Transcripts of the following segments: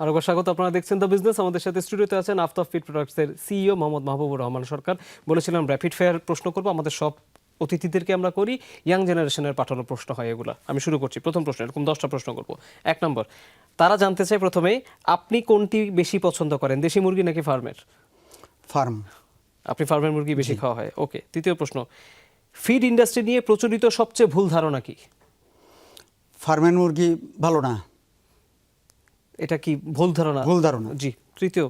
আরেকবার স্বাগত। আপনারা দেখছেন দ্য বিজনেস। আমাদের সাথে স্টুডিওতে আছেন আফতাব ফিড প্রোডাক্টসের সিইও মোহাম্মদ মাহবুবুর রহমান সরকার। বলেছিলাম র্যাপিড ফায়ার প্রশ্ন করব, আমাদের সব অতিথিদেরকে আমরা করি, ইয়াং জেনারেশনের পাঠানো প্রশ্ন হয় এগুলা। আমি শুরু করছি প্রথম প্রশ্ন, এরকম 10টা প্রশ্ন করব। 1 নম্বর, তারা জানতে চায় প্রথমেই আপনি কোনটি বেশি পছন্দ করেন, দেশি মুরগি নাকি ফার্মের? ফার্ম। আপনি ফার্মের মুরগি বেশি খাওয়া হয়। ওকে। তৃতীয় প্রশ্ন, ফিড ইন্ডাস্ট্রি নিয়ে প্রচলিত সবচেয়ে ভুল ধারণা কি? ফার্মের মুরগি ভালো না। এটা কি ভুল ধারণা? ভুল ধারণা। জি। তৃতীয়,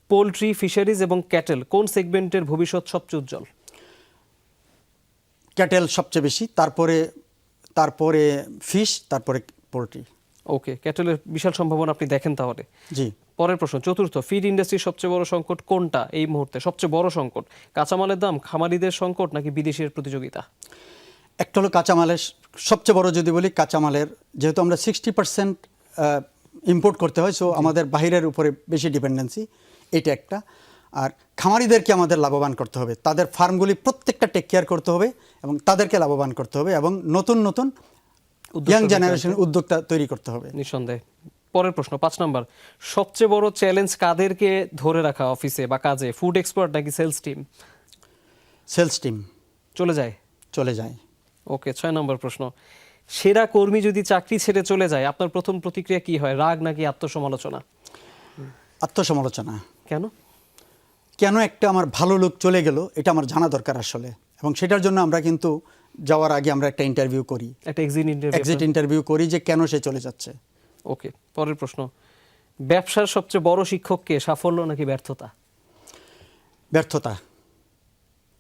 পোলট্রি, ফিশারিজ এবং ক্যাটেল কোন সেগমেন্টের ভবিষ্যৎ সবচেয়ে উজ্জ্বল? ক্যাটেল সবচেয়ে বেশি, তারপরে ফিশ, তারপরে পোলট্রি। ওকে, ক্যাটেলের বিশাল সম্ভাবনা আপনি দেখেন তাহলে। জি। পরের প্রশ্ন, চতুর্থ, ফিড ইন্ডাস্ট্রির সবচেয়ে বড় সংকট কোনটা এই মুহূর্তে? সবচেয়ে বড় সংকট কাঁচামালের দাম, খামারিদের সংকট নাকি বিদেশের প্রতিযোগিতা? একটা হলো কাঁচামালের, সবচেয়ে বড় যদি বলি কাঁচামালের, যেহেতু আমরা 60% ইম্পোর্ট করতে হয়, সো আমাদের বাহিরের উপরে বেশি ডিপেন্ডেন্সি, এটা একটা। আর খামারিদেরকে আমাদের লাভবান করতে হবে, তাদের ফার্মগুলি প্রত্যেকটা টেক কেয়ার করতে হবে এবং তাদেরকে লাভবান করতে হবে এবং নতুন নতুন ইয়াং জেনারেশন উদ্যোক্তা তৈরি করতে হবে। নিঃসন্দেহে। পরের প্রশ্ন 5 নাম্বার, সবচেয়ে বড় চ্যালেঞ্জ কাদেরকে ধরে রাখা অফিসে বা কাজে, ফুড এক্সপার্ট নাকি সেলস টিম? সেলস টিম চলে যায়। চলে যায়। ওকে। 6 নম্বর প্রশ্ন, সেরা কর্মী যদি চাকরি ছেড়ে চলে যায়, আপনার প্রথম প্রতিক্রিয়া কি হয়? রাগ নাকি আত্মসমালোচনা? আত্মসমালোচনা। কেন? কেন একটা আমার ভালো লোক চলে গেল এটা আমার জানা দরকার আসলে, এবং সেটার জন্য আমরা কিন্তু যাওয়ার আগে আমরা একটা ইন্টারভিউ করি, একটা এক্সিট ইন্টারভিউ করি যে কেন সে চলে যাচ্ছে। ওকে। পরের প্রশ্ন, ব্যবসার সবচেয়ে বড় শিক্ষক কে, সাফল্য নাকি ব্যর্থতা? ব্যর্থতা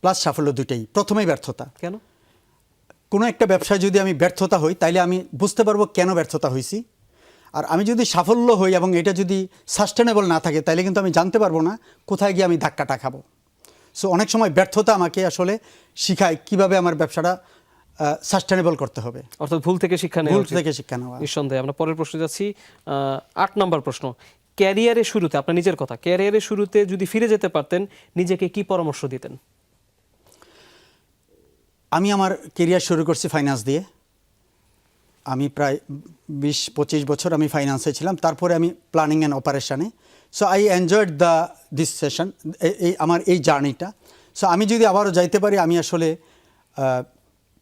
প্লাস সাফল্য দুটেই। প্রথমেই ব্যর্থতা। কেন? কোনো একটা ব্যবসায় যদি আমি ব্যর্থতা হই তাইলে আমি বুঝতে পারবো কেন ব্যর্থতা হয়েছি, আর আমি যদি সাফল্য হই এবং এটা যদি সাস্টেনেবল না থাকে তাইলে কিন্তু আমি জানতে পারবো না কোথায় গিয়ে আমি ধাক্কাটা খাবো। সো অনেক সময় ব্যর্থতা আমাকে আসলে শিখায় কিভাবে আমার ব্যবসাটা সাস্টেনেবল করতে হবে। অর্থাৎ ভুল থেকে শিক্ষা নেওয়া। ভুল থেকে শিক্ষা নেওয়া। নিঃসন্দেহে। আমরা পরের প্রশ্নে যাচ্ছি। 8 নম্বর প্রশ্ন, ক্যারিয়ারের শুরুতে, আপনার নিজের কথা, ক্যারিয়ারের শুরুতে যদি ফিরে যেতে পারতেন নিজেকে কি পরামর্শ দিতেন? আমি আমার কেরিয়ার শুরু করছি ফাইন্যান্স দিয়ে। আমি প্রায় 20-25 বছর আমি ফাইন্যান্সে ছিলাম, তারপরে আমি প্ল্যানিং অ্যান্ড অপারেশনে। So I enjoyed this session, আমার এই জার্নিটা। সো আমি যদি আবারও যাইতে পারি আমি আসলে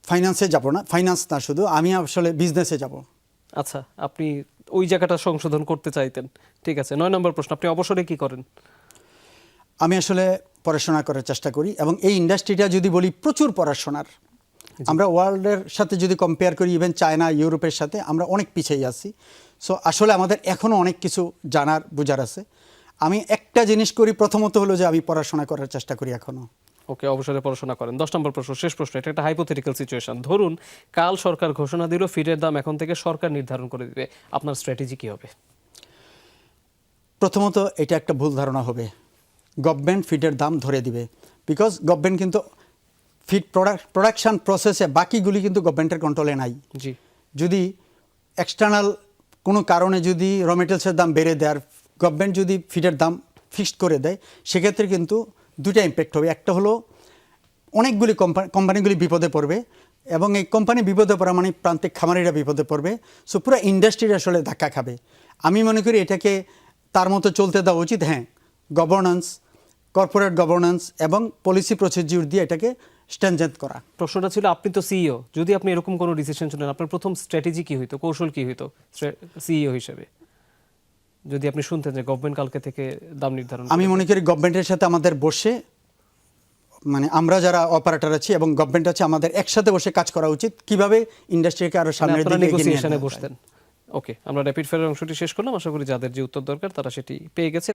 ফাইন্যান্সে যাব না, ফাইন্যান্স না শুধু, আমি আসলে বিজনেসে যাব। আচ্ছা, আপনি ওই জায়গাটা সংশোধন করতে চাইতেন। ঠিক আছে। 9 নম্বর প্রশ্ন, আপনি অবসরে কি করেন? আমি আসলে পড়াশোনা করার চেষ্টা করি এবং এই ইন্ডাস্ট্রিটা যদি বলি প্রচুর পড়াশোনার। আমরা ওয়ার্ল্ডের সাথে যদি কম্পেয়ার করি, ইভেন চায়না, ইউরোপের সাথে আমরা অনেক পিছিয়ে আছি। সো আসলে আমাদের এখনও অনেক কিছু জানার বোঝার আছে। আমি একটা জিনিস করি, প্রথমত হলো যে আমি পড়াশোনা করার চেষ্টা করি এখনও। ওকে, অবসরে পড়াশোনা করেন। 10 নম্বর প্রশ্ন, শেষ প্রশ্ন, এটা একটা হাইপোথেটিক্যাল সিচুয়েশন। ধরুন কাল সরকার ঘোষণা দিল ফিডের দাম এখন থেকে সরকার নির্ধারণ করে দিবে, আপনার স্ট্র্যাটেজি কি হবে? প্রথমত এটা একটা ভুল ধারণা হবে, গভর্নমেন্ট ফিডের দাম ধরে দিবে। বিকজ গভর্নমেন্ট কিন্তু ফিড প্রোডাকশন প্রসেসে বাকিগুলি কিন্তু গভর্নমেন্টের কন্ট্রোলে নাই। জি। যদি এক্সটার্নাল কোনো কারণে যদি র মেটেরিয়ালসের দাম বেড়ে দেয় আর গভর্নমেন্ট যদি ফিডের দাম ফিক্সড করে দেয়, সেক্ষেত্রে কিন্তু দুটা ইম্প্যাক্ট হবে। একটা হলো অনেকগুলি কোম্পানিগুলি বিপদে পড়বে এবং এই কোম্পানি বিপদে পড়া মানে প্রান্তিক খামারিরা বিপদে পড়বে। সো পুরো ইন্ডাস্ট্রি আসলে ধাক্কা খাবে। আমি মনে করি এটাকে তার মতো চলতে দেওয়া উচিত। হ্যাঁ, গভর্নেন্স, কর্পোরেট গভর্নেন্স এবং পলিসি প্রসিডিউর দিয়ে এটাকে স্ট্রেনথেন করা। প্রশ্নটা ছিল, আপনি তো সিইও, যদি আপনি এরকম কোনো ডিসিশন শুনেন আপনার প্রথম স্ট্র্যাটেজি কি হইতো, কৌশল কি হইতো সিইও হিসেবে, যদি আপনি শুনতেন যে গভর্নমেন্ট কালকে থেকে দাম নির্ধারণ? আমি মনে করি গভর্নমেন্টের সাথে আমাদের বসে, মানে আমরা যারা অপারেটর আছি এবং গভর্নমেন্ট আছে, আমাদের একসাথে বসে কাজ করা উচিত কিভাবে ইন্ডাস্ট্রিকে আরো সামনের দিকে নেগোসিয়েশনে বসতেন। ওকে, আমরা র্যাপিড ফায়ার অংশটি শেষ করলাম। আশা করি যাদের যে উত্তর দরকার তারা সেটি পেয়ে গেছে।